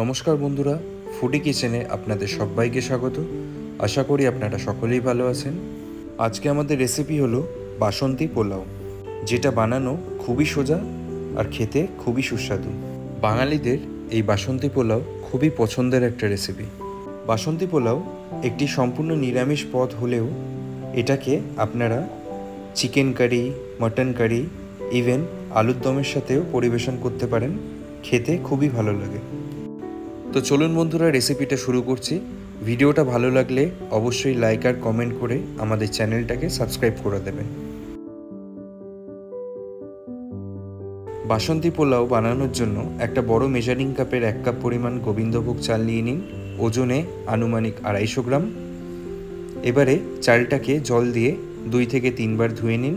নমস্কার বন্ধুরা, ফুডি কিচেনে আপনাদের সবাইকে স্বাগত। আশা করি আপনারা সকলেই ভালো আছেন। আজকে আমাদের রেসিপি হলো বাসন্তী পোলাও, যেটা বানানো খুবই সোজা আর খেতে খুবই সুস্বাদু। বাঙালিদের এই বাসন্তী পোলাও খুবই পছন্দের একটা রেসিপি। বাসন্তী পোলাও একটি সম্পূর্ণ নিরামিষ পদ হলেও এটাকে আপনারা chicken curry, mutton curry, even আলুর দমের সাথেও পরিবেশন করতে পারেন। খেতে খুবই ভালো লাগে। তো চলুন বন্ধুরা, রেসিপিটা শুরু করছি। ভিডিওটা ভালো লাগলে অবশ্যই লাইক আর কমেন্ট করে আমাদের চ্যানেলটাকে সাবস্ক্রাইব করে দেবেন। বাসন্তী পোলাও বানানোর জন্য একটা বড় মেজারিং কাপের 1 কাপ পরিমাণ গোবিন্দভোগ চাল নিয়ে নিন, ওজনে আনুমানিক 250 গ্রাম। এবারে চালটাকে জল দিয়ে 2 থেকে 3 বার ধুয়ে নিন।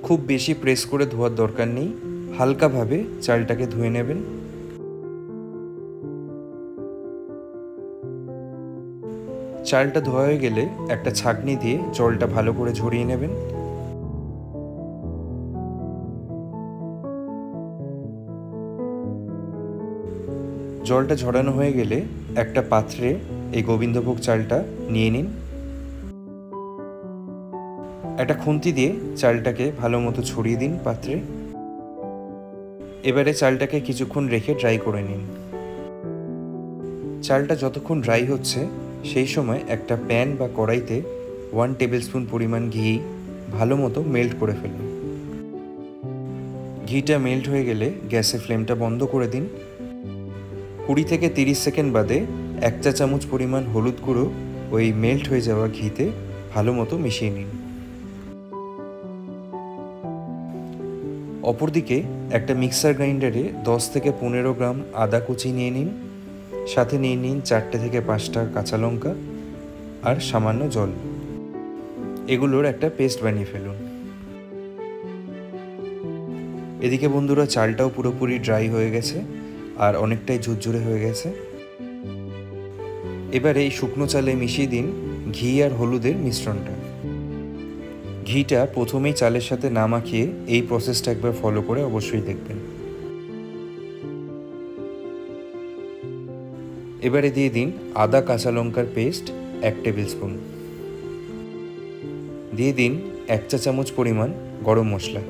খুব বেশি প্রেস করে ধোয়ার দরকার নেই, হালকাভাবে চালটাকে ধুয়ে নেবেন। চালটা ধোয়া হয়ে গেলে একটা ছাঁকনি দিয়ে জলটা ভালো করে ঝরিয়ে নেবেন। জলটা ঝরানো হয়ে গেলে একটা পাত্রে এই গোবিন্দভোগ চালটা নিয়ে নিন। একটা খুন্তি দিয়ে চালটাকে ভালো মতো ছড়িয়ে দিন পাত্রে। এবারে চালটাকে কিছুক্ষণ রেখে ড্রাই করে নিন। চালটা যতক্ষণ ড্রাই হচ্ছে সেই সময় একটা প্যান বা কড়াইতে 1 টেবিল স্পুন পরিমাণ ঘি ভালো মতো মেল্ট করে ফেলুন। ঘিটা মেল্ট হয়ে গেলে গ্যাসের ফ্লেমটা বন্ধ করে দিন। 20 থেকে 30 সেকেন্ড বাদে 1 চা চামচ পরিমাণ হলুদ গুঁড়ো ওই মেল্ট হয়ে যাওয়া ঘিতে ভালো মতো মিশিয়ে নিন। অপরদিকে একটা মিক্সার গ্রাইন্ডারে 10 থেকে 15 গ্রাম আদা কুচি নিয়ে নিন। সাথে নিয়ে নিন 4 থেকে 5টা কাঁচা লঙ্কা আর সামান্য জল। এগুলোর একটা পেস্ট বানিয়ে ফেলুন। এদিকে বন্ধুরা, চালটাও পুরোপুরি ড্রাই হয়ে গেছে আর অনেকটাই ঝুরঝুরে হয়ে গেছে। এবারে এই শুকনো চালে মিশিয়ে দিন ঘি আর হলুদের মিশ্রণটা। ঘিটা প্রথমেই চালের সাথে না মাখিয়ে এই প্রসেসটা একবার ফলো করে অবশ্যই দেখবেন। এবারে দিয়ে দিন আদা কাঁচা লঙ্কার পেস্ট 1 টেবিল স্পুন। দিয়ে দিন 1 চা চামচ পরিমাণ গরম মশলা।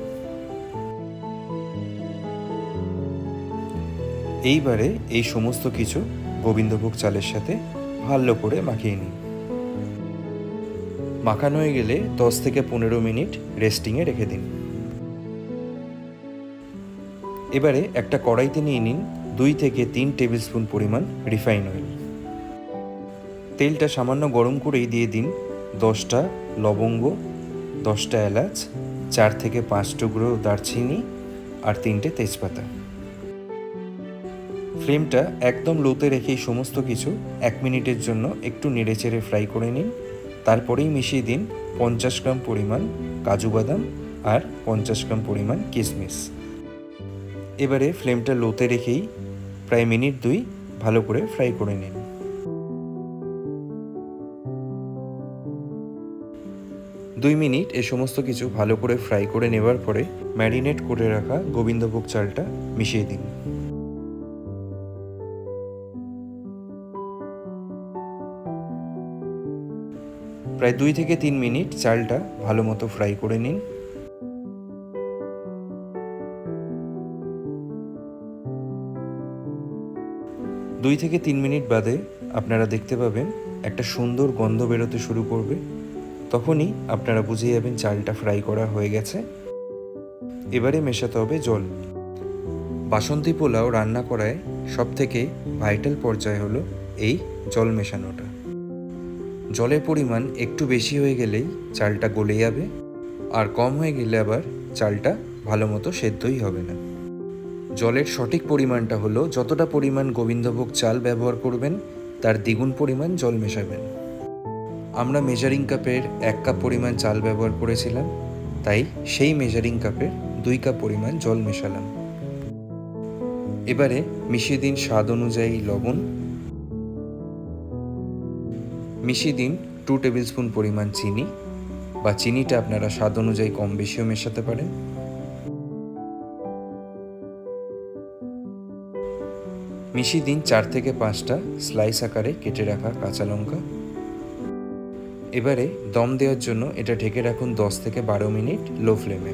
এইবারে এই সমস্ত কিছু গোবিন্দভোগ চালের সাথে ভালো করে মাখিয়ে নিন। মাখানো হয়ে গেলে 10 থেকে 15 মিনিট রেস্টিংয়ে রেখে দিন। এবারে একটা কড়াইতে নিয়ে নিন 2 থেকে 3 টেবিল স্পুন পরিমাণ রিফাইন অয়েল। তেলটা সামান্য গরম করেই দিয়ে দিন 10টা লবঙ্গ, 10টা এলাচ, 4 থেকে 5 টুকরো দারচিনি আর 3টে তেজপাতা। ফ্লেমটা একদম লোতে রেখে এই সমস্ত কিছু 1 মিনিটের জন্য একটু নেড়েচেড়ে ফ্রাই করে নিন। তারপরেই মিশিয়ে দিন 50 গ্রাম পরিমাণ কাজু বাদাম আর 50 গ্রাম পরিমাণ কিশমিশ। এবারে ফ্লেমটা লোতে রেখেই প্রায় মিনিট 2 ভালো করে ফ্রাই করে নিন। দুই মিনিট এ সমস্ত কিছু ভালো করে ফ্রাই করে নেবার পরে ম্যারিনেট করে রাখা গোবিন্দভোগ চালটা মিশিয়ে দিন। প্রায় 2 থেকে 3 মিনিট চালটা ভালো মতো ফ্রাই করে নিন। দুই থেকে 3 মিনিট বাদে আপনারা দেখতে পাবেন একটা সুন্দর গন্ধ বেরোতে শুরু করবে। তখনই আপনারা বুঝে যাবেন চালটা ফ্রাই করা হয়ে গেছে। এবারে মেশাতে হবে জল। বাসন্তী পোলাও রান্না করায় সবথেকে ভাইটাল পর্যায় হলো এই জল মেশানোটা। জলের পরিমাণ একটু বেশি হয়ে গেলেই চালটা গলে যাবে, আর কম হয়ে গেলে আবার চালটা ভালো মতো সেদ্ধই হবে না। জলের সঠিক পরিমাণটা হলো যতটা পরিমাণ গোবিন্দভোগ চাল ব্যবহার করবেন তার দ্বিগুণ পরিমাণ জল মেশাবেন। আমরা মেজারিং কাপের 1 কাপ পরিমাণ চাল ব্যবহার করেছিলাম, তাই সেই মেজারিং কাপের 2 কাপ পরিমাণ জল মেশালাম। এবারে মিশিয়ে দিন স্বাদ অনুযায়ী লবণ। মিশিয়ে দিন 2 টেবিল স্পুন পরিমাণ চিনি, বা চিনিটা আপনারা স্বাদ অনুযায়ী কম বেশিও মেশাতে পারেন। মিশিয়ে দিন 4 থেকে 5টা স্লাইস আকারে কেটে রাখা কাঁচা লঙ্কা। এবারে দম দেওয়ার জন্য এটা ঢেকে রাখুন 10 থেকে 12 মিনিট লো ফ্লেমে।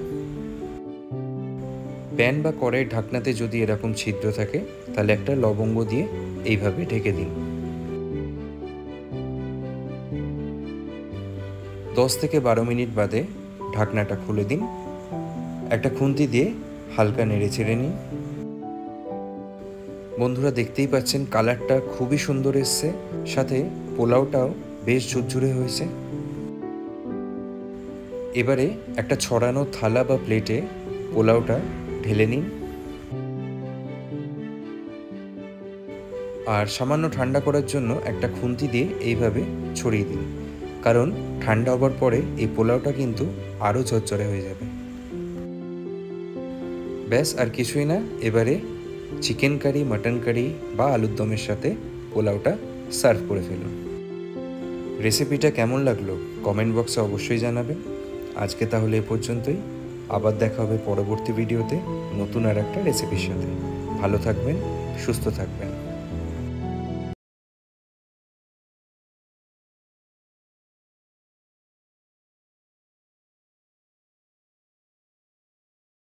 প্যান বা কড়াইয়ের ঢাকনাতে যদি এরকম ছিদ্র থাকে তাহলে একটা লবঙ্গ দিয়ে এইভাবে ঢেকে দিন। 10 থেকে 12 মিনিট বাদে ঢাকনাটা খুলে দিন। একটা খুন্তি দিয়ে হালকা নেড়ে চেড়ে নিন। বন্ধুরা, দেখতেই পাচ্ছেন কালারটা খুবই সুন্দর এসছে, সাথে পোলাওটাও বেশ ঝুরঝুরে হয়েছে। এবারে একটা ছড়ানো থালা বা প্লেটে পোলাওটা ঢেলে নিন আর সামান্য ঠান্ডা করার জন্য একটা খুন্তি দিয়ে এইভাবে ছড়িয়ে দিন, কারণ ঠান্ডা হবার পরে এই পোলাওটা কিন্তু আরও ঝরঝরে হয়ে যাবে। ব্যাস, আর কিছুই না। এবারে চিকেন কারি, মাটন কারি বা আলুর দমের সাথে পোলাওটা সার্ভ করে ফেলুন। রেসিপিটা কেমন লাগলো কমেন্ট বক্সে অবশ্যই জানাবেন। আজকে তাহলে এ পর্যন্তই। আবার দেখা হবে পরবর্তী ভিডিওতে নতুন আর একটা রেসিপির সাথে। ভালো থাকবেন, সুস্থ থাকবেন।